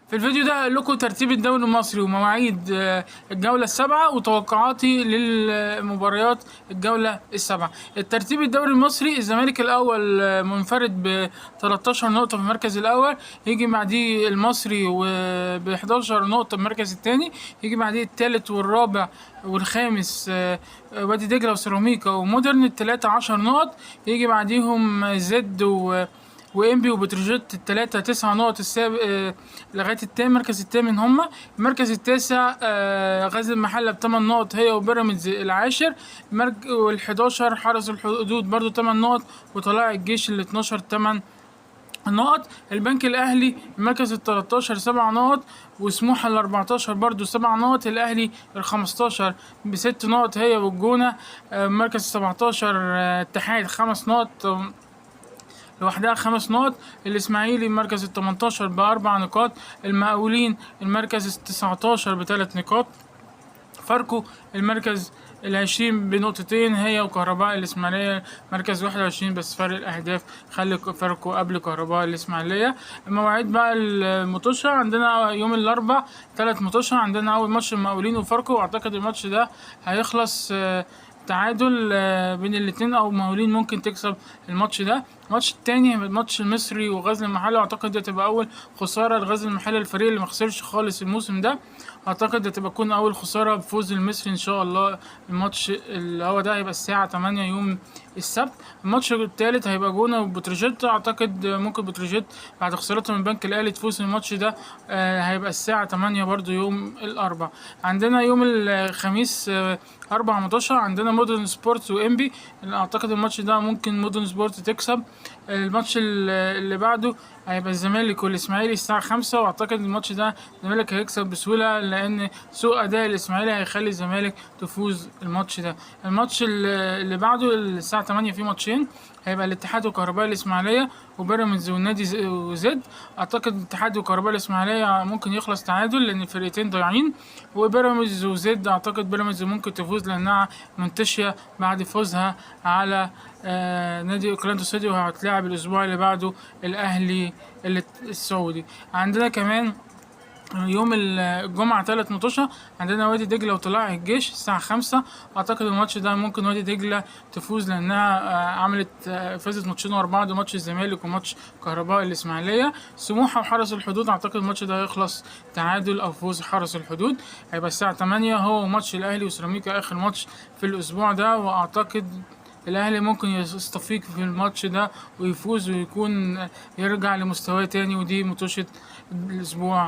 في الفيديو ده هقول لكم ترتيب الدوري المصري ومواعيد الجولة السابعة وتوقعاتي للمباريات الجولة السابعة. الترتيب الدوري المصري: الزمالك الأول منفرد ب 13 نقطة في المركز الأول، يجي بعديه المصري وب 11 نقطة في المركز الثاني، يجي بعديه الثالث والرابع والخامس وادي دجلة وسيراميكا ومودرن التلاتة 10 نقط، يجي بعديهم زد وانبي وبتروجيت التلاتة 9 نقط. لغاية المركز الثامن هما. المركز التاسع غزل المحلة ب8 نقط هي وبيراميدز العاشر. وال11 حرس الحدود برضو 8 نقط، وطلائع الجيش ال12 8 نقط. البنك الاهلي المركز ال13 7 نقط، وسموحه ال14 برضو 7 نقط. الاهلي ال15 ب6 نقط هي والجونه. مركز 17 اتحاد 5 نقط لوحدها 5 نقط. الاسماعيلي المركز ال18 ب4 نقاط. المقاولين المركز ال19 ب3 نقاط. فاركو المركز ال20 بنقطتين هي وكهرباء الإسماعيلية مركز 21 بس فرق الأهداف خلي فاركو قبل كهرباء الإسماعيلية. المواعيد بقى المطوشة: عندنا يوم الأربع 3 مطوشة. عندنا أول ماتش المقاولين وفاركو، وأعتقد الماتش ده هيخلص تعادل بين الاتنين، او مقاولين ممكن تكسب الماتش ده. الماتش التاني ماتش المصري وغزل المحله، واعتقد دي تبقى اول خساره لغزل المحله، الفريق اللي مخسرش خالص الموسم ده. اعتقد دي تبقى تكون اول خساره بفوز المصري ان شاء الله. الماتش اللي هو ده هيبقى الساعه 8 يوم السبت. الماتش التالت هيبقى جونه وبتروجيت، اعتقد ممكن بتروجيت بعد خسارتها من البنك الاهلي تفوز الماتش ده. هيبقى الساعه 8 برضو يوم الاربعاء. عندنا يوم الخميس 4 ماتشات. عندنا مودرن سبورت وانبي، اعتقد الماتش ده ممكن مودرن سبورت تكسب. الماتش اللي بعده هيبقى الزمالك والاسماعيلي الساعه 5، واعتقد الماتش ده الزمالك هيكسب بسهوله، لان سوء اداء الاسماعيلي هيخلي الزمالك تفوز الماتش ده. الماتش اللي بعده الساعه 8 في ماتشين، هيبقى الاتحاد وكهرباء الاسماعيليه وبيراميدز والنادي وزد. اعتقد الاتحاد وكهرباء الاسماعيليه ممكن يخلص تعادل لان الفرقتين ضايعين، وبيراميدز وزد اعتقد بيراميدز ممكن تفوز لانها منتشيه بعد فوزها على نادي اوكلاند سيتي، وهتلاعب الاسبوع اللي بعده الاهلي السعودي. عندنا كمان يوم الجمعة 3 مطوشة. عندنا وادي دجلة وطلائع الجيش الساعة 5. أعتقد الماتش ده ممكن وادي دجلة تفوز لأنها فازت ماتشين ورا بعض، ماتش الزمالك وماتش كهرباء الإسماعيلية. سموحة وحرس الحدود أعتقد الماتش ده هيخلص تعادل أو فوز حرس الحدود. هيبقى الساعة 8 هو ماتش الأهلي وسيراميكا آخر ماتش في الأسبوع ده، وأعتقد الأهلي ممكن يستفيق في الماتش ده ويفوز ويكون يرجع لمستواه تاني، ودي مطوشة الأسبوع